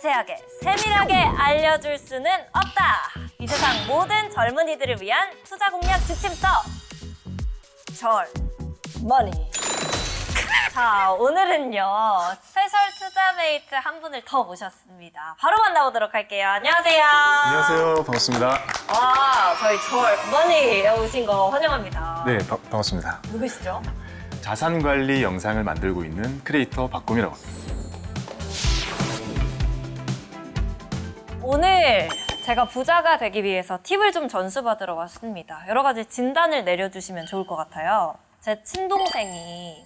자세하게 세밀하게 알려줄 수는 없다. 이 세상 모든 젊은이들을 위한 투자 공략 지침서 절머니. 자, 오늘은요 스페셜 투자메이트 한 분을 더 모셨습니다. 바로 만나보도록 할게요. 안녕하세요. 안녕하세요. 반갑습니다. 와, 저희 절머니에 오신 거 환영합니다. 네, 반갑습니다. 누구시죠? 자산관리 영상을 만들고 있는 크리에이터 박곰이라고 합니다. 오늘 제가 부자가 되기 위해서 팁을 좀 전수받으러 왔습니다. 여러 가지 진단을 내려주시면 좋을 것 같아요. 제 친동생이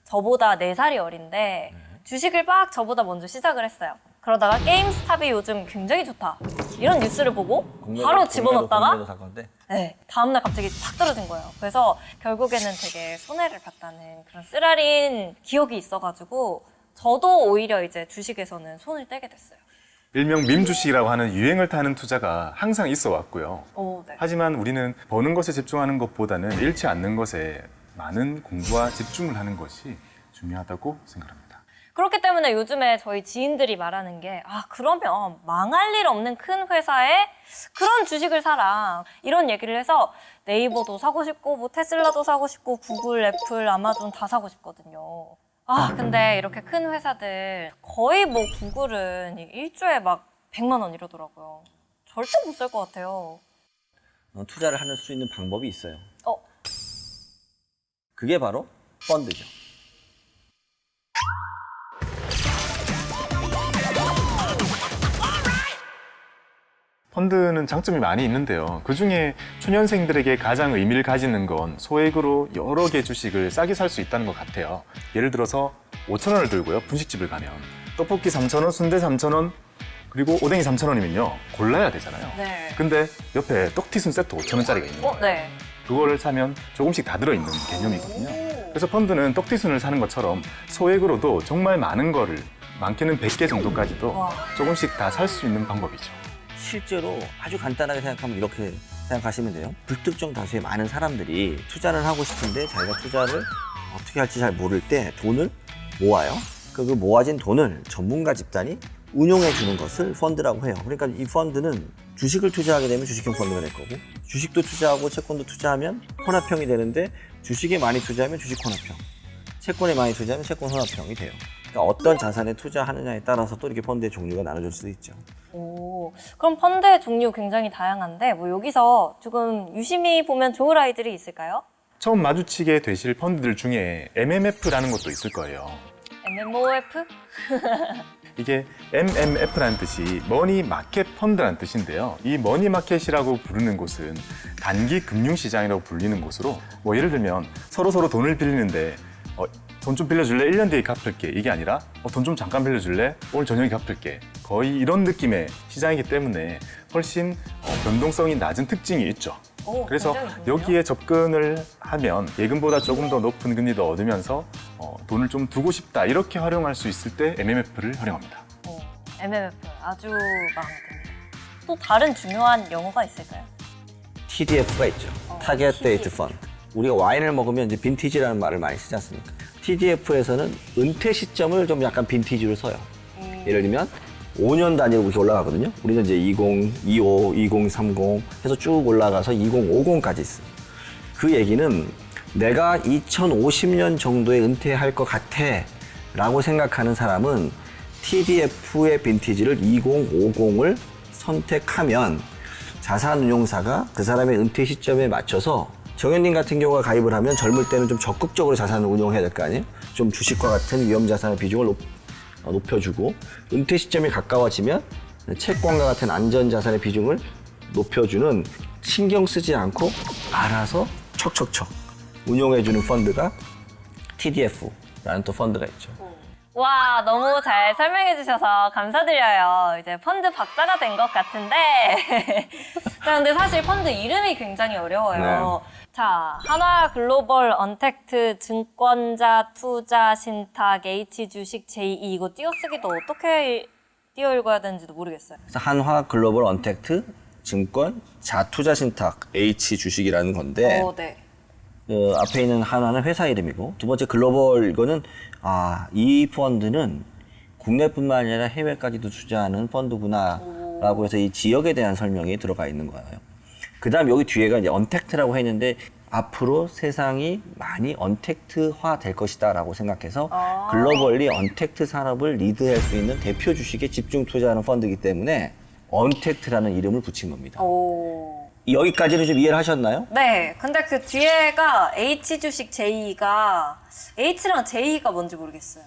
저보다 4살이 어린데 주식을 막 저보다 먼저 시작을 했어요. 그러다가 게임스탑이 요즘 굉장히 좋다. 이런 뉴스를 보고 바로 집어넣었다가 네, 다음날 갑자기 탁 떨어진 거예요. 그래서 결국에는 되게 손해를 봤다는 그런 쓰라린 기억이 있어가지고 저도 오히려 이제 주식에서는 손을 떼게 됐어요. 일명 밈주식이라고 하는 유행을 타는 투자가 항상 있어 왔고요. 네. 하지만 우리는 버는 것에 집중하는 것보다는 잃지 않는 것에 많은 공부와 집중을 하는 것이 중요하다고 생각합니다. 그렇기 때문에 요즘에 저희 지인들이 말하는 게 그러면 망할 일 없는 큰 회사에 그런 주식을 사라 이런 얘기를 해서 네이버도 사고 싶고 뭐 테슬라도 사고 싶고 구글, 애플, 아마존 다 사고 싶거든요. 근데 이렇게 큰 회사들 거의 뭐 구글은 일주에 막 100만 원 이러더라고요. 절대 못 살 것 같아요. 투자를 할 수 있는 방법이 있어요. 어? 그게 바로 펀드죠. 펀드는 장점이 많이 있는데요. 그중에 초년생들에게 가장 의미를 가지는 건 소액으로 여러 개 주식을 싸게 살 수 있다는 것 같아요. 예를 들어서 5,000원을 들고요. 분식집을 가면 떡볶이 3,000원, 순대 3,000원, 그리고 오뎅이 3,000원이면요. 골라야 되잖아요. 네. 근데 옆에 떡튀순 세트 5,000원짜리가 있는 거예요. 네. 그거를 사면 조금씩 다 들어있는 개념이거든요. 그래서 펀드는 떡튀순을 사는 것처럼 소액으로도 정말 많은 거를 많게는 100개 정도까지도 조금씩 다 살 수 있는 방법이죠. 실제로 아주 간단하게 생각하면 이렇게 생각하시면 돼요. 불특정 다수의 많은 사람들이 투자를 하고 싶은데 자기가 투자를 어떻게 할지 잘 모를 때 돈을 모아요. 그 모아진 돈을 전문가 집단이 운용해 주는 것을 펀드라고 해요. 그러니까 이 펀드는 주식을 투자하게 되면 주식형 펀드가 될 거고, 주식도 투자하고 채권도 투자하면 혼합형이 되는데, 주식에 많이 투자하면 주식 혼합형, 채권에 많이 투자하면 채권 혼합형이 돼요. 그러니까 어떤 자산에 투자하느냐에 따라서 또 이렇게 펀드의 종류가 나눠질 수도 있죠. 그럼 펀드의 종류 굉장히 다양한데 뭐 여기서 조금 유심히 보면 좋을 아이들이 있을까요? 처음 마주치게 되실 펀드들 중에 MMF라는 것도 있을 거예요. MMOF? 이게 MMF라는 뜻이 머니 마켓 펀드라는 뜻인데요. 이 머니 마켓이라고 부르는 곳은 단기 금융 시장이라고 불리는 곳으로, 뭐 예를 들면 서로 돈을 빌리는데 돈 좀 빌려줄래? 1년 뒤에 갚을게. 이게 아니라 돈 좀 잠깐 빌려줄래? 오늘 저녁에 갚을게. 거의 이런 느낌의 시장이기 때문에 훨씬 변동성이 낮은 특징이 있죠. 그래서 여기에 접근을 하면 예금보다 조금 더 높은 금리도 얻으면서 돈을 좀 두고 싶다 이렇게 활용할 수 있을 때 MMF를 활용합니다. MMF 아주 마음에 듭니다. 또 다른 중요한 용어가 있을까요? TDF가 있죠. 타겟 데이트 펀드. 우리가 와인을 먹으면 이제 빈티지라는 말을 많이 쓰지 않습니까? TDF에서는 은퇴 시점을 좀 약간 빈티지로 써요. 예를 들면 5년 단위로 이렇게 올라가거든요. 우리는 이제 2025, 2030 해서 쭉 올라가서 2050까지 있어요. 그 얘기는 내가 2050년 정도에 은퇴할 것 같아 라고 생각하는 사람은 TDF의 빈티지를 2050을 선택하면 자산운용사가 그 사람의 은퇴 시점에 맞춰서, 정현님 같은 경우가 가입을 하면 젊을 때는 좀 적극적으로 자산을 운용해야 될 거 아니에요? 좀 주식과 같은 위험 자산의 비중을 높여주고, 은퇴 시점이 가까워지면 채권과 같은 안전 자산의 비중을 높여주는, 신경 쓰지 않고 알아서 척척척 운용해주는 펀드가 TDF라는 또 펀드가 있죠. 와, 너무 잘 설명해 주셔서 감사드려요. 이제 펀드 박사가 된 것 같은데 자, 근데 사실 펀드 이름이 굉장히 어려워요. 자, 한화 글로벌 언택트 증권자 투자 신탁 H 주식 J2 이거 띄어쓰기도 어떻게 띄어 읽어야 되는지도 모르겠어요. 그래서 한화 글로벌 언택트 증권 자투자 신탁 H 주식이라는 건데, 네. 앞에 있는 한화는 회사 이름이고, 두 번째 글로벌 이거는 이 펀드는 국내뿐만 아니라 해외까지도 투자하는 펀드구나라고 해서 이 지역에 대한 설명이 들어가 있는 거예요. 그다음 여기 뒤에가 이제 언택트라고 했는데 앞으로 세상이 많이 언택트화 될 것이다라고 생각해서 글로벌리 언택트 산업을 리드할 수 있는 대표 주식에 집중 투자하는 펀드이기 때문에 언택트라는 이름을 붙인 겁니다. 오. 여기까지는 좀 이해를 하셨나요? 네, 근데 그 뒤에가 H 주식 J가 H랑 J가 뭔지 모르겠어요.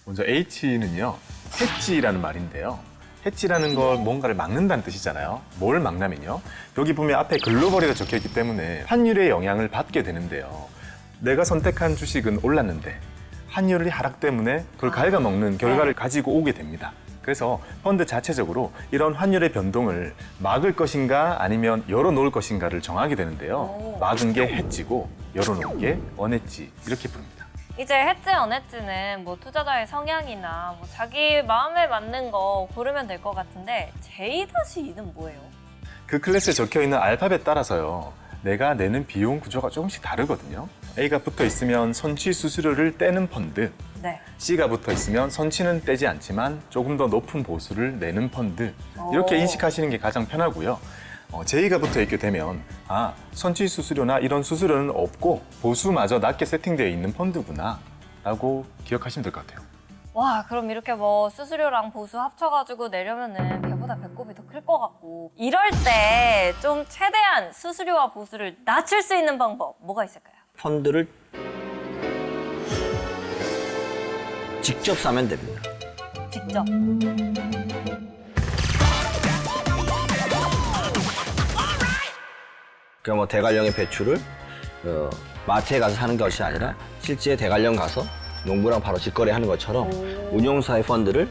먼저 H는요, 해지라는 말인데요. 해지라는 걸 뭔가를 막는다는 뜻이잖아요. 뭘 막냐면요. 여기 보면 앞에 글로벌이라 적혀 있기 때문에 환율의 영향을 받게 되는데요. 내가 선택한 주식은 올랐는데 환율의 하락 때문에 그걸 갉아먹는 결과를 가지고 오게 됩니다. 그래서 펀드 자체적으로 이런 환율의 변동을 막을 것인가 아니면 열어놓을 것인가를 정하게 되는데요. 막은 게 해지고 열어놓은 게 언해지 이렇게 부릅니다. 이제 해지, 언해지는 뭐 투자자의 성향이나 뭐 자기 마음에 맞는 거 고르면 될 것 같은데 J-E는 뭐예요? 그 클래스에 적혀있는 알파벳 따라서요. 내가 내는 비용 구조가 조금씩 다르거든요. A가 붙어 있으면 선취 수수료를 떼는 펀드, 네. C가 붙어 있으면 선취는 떼지 않지만 조금 더 높은 보수를 내는 펀드 이렇게 인식하시는 게 가장 편하고요. J가 붙어 있게 되면 선취 수수료나 이런 수수료는 없고 보수마저 낮게 세팅되어 있는 펀드구나 라고 기억하시면 될 것 같아요. 와, 그럼 이렇게 뭐 수수료랑 보수 합쳐가지고 내려면은 배보다 배꼽이 더 클 것 같고 이럴 때 좀 최대한 수수료와 보수를 낮출 수 있는 방법 뭐가 있을까요? 펀드를 직접 사면 됩니다. 직접. 그러니까 뭐 대관령의 배출을 마트에 가서 사는 것이 아니라 실제 대관령 가서 농부랑 바로 직거래하는 것처럼 운용사의 펀드를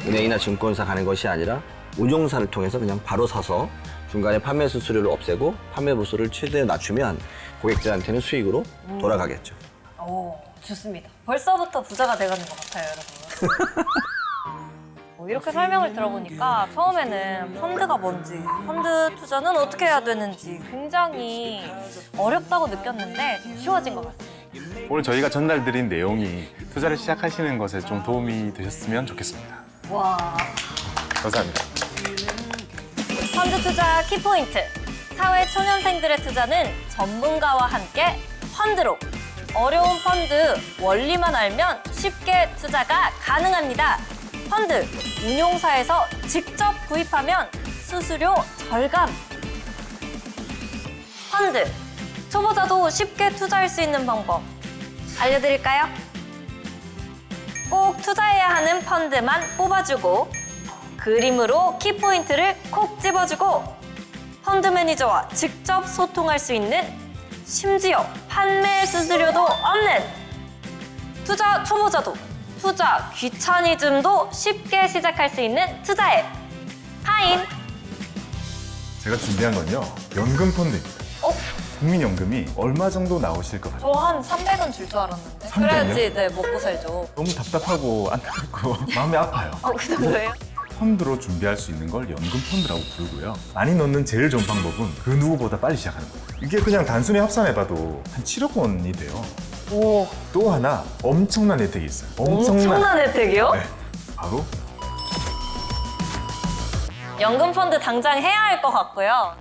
은행이나 증권사 가는 것이 아니라 운용사를 통해서 그냥 바로 사서 중간에 판매 수수료를 없애고 판매 보수를 최대한 낮추면 고객들한테는 수익으로 돌아가겠죠. 오, 좋습니다. 벌써부터 부자가 돼가는 것 같아요, 여러분. 이렇게 설명을 들어보니까 처음에는 펀드가 뭔지, 펀드 투자는 어떻게 해야 되는지 굉장히 어렵다고 느꼈는데 좀 쉬워진 것 같습니다. 오늘 저희가 전달드린 내용이 투자를 시작하시는 것에 좀 도움이 되셨으면 좋겠습니다. 와. 감사합니다. 펀드 투자 키포인트. 사회 초년생들의 투자는 전문가와 함께 펀드로. 어려운 펀드 원리만 알면 쉽게 투자가 가능합니다. 펀드 운용사에서 직접 구입하면 수수료 절감. 펀드 초보자도 쉽게 투자할 수 있는 방법 알려드릴까요? 꼭 투자해야 하는 펀드만 뽑아주고 그림으로 키포인트를 콕 집어주고 펀드 매니저와 직접 소통할 수 있는 심지어 판매 수수료도 없는 투자 초보자도 투자 귀차니즘도 쉽게 시작할 수 있는 투자 앱 파인. 제가 준비한 건요. 연금 펀드입니다. 국민연금이 얼마 정도 나오실 것 같아요? 저 한 300원 줄 줄 알았는데 300 이요? 그래야지 네, 먹고 살죠. 너무 답답하고 안타깝고 마음이 아파요. 그 정도예요? 펀드로 준비할 수 있는 걸 연금 펀드라고 부르고요. 많이 넣는 제일 좋은 방법은 그 누구보다 빨리 시작하는 거예요. 이게 그냥 단순히 합산해봐도 한 7억 원이 돼요. 오, 또 하나 엄청난 혜택이 있어요. 엄청난 혜택이요? 네, 바로 연금 펀드 당장 해야 할 것 같고요.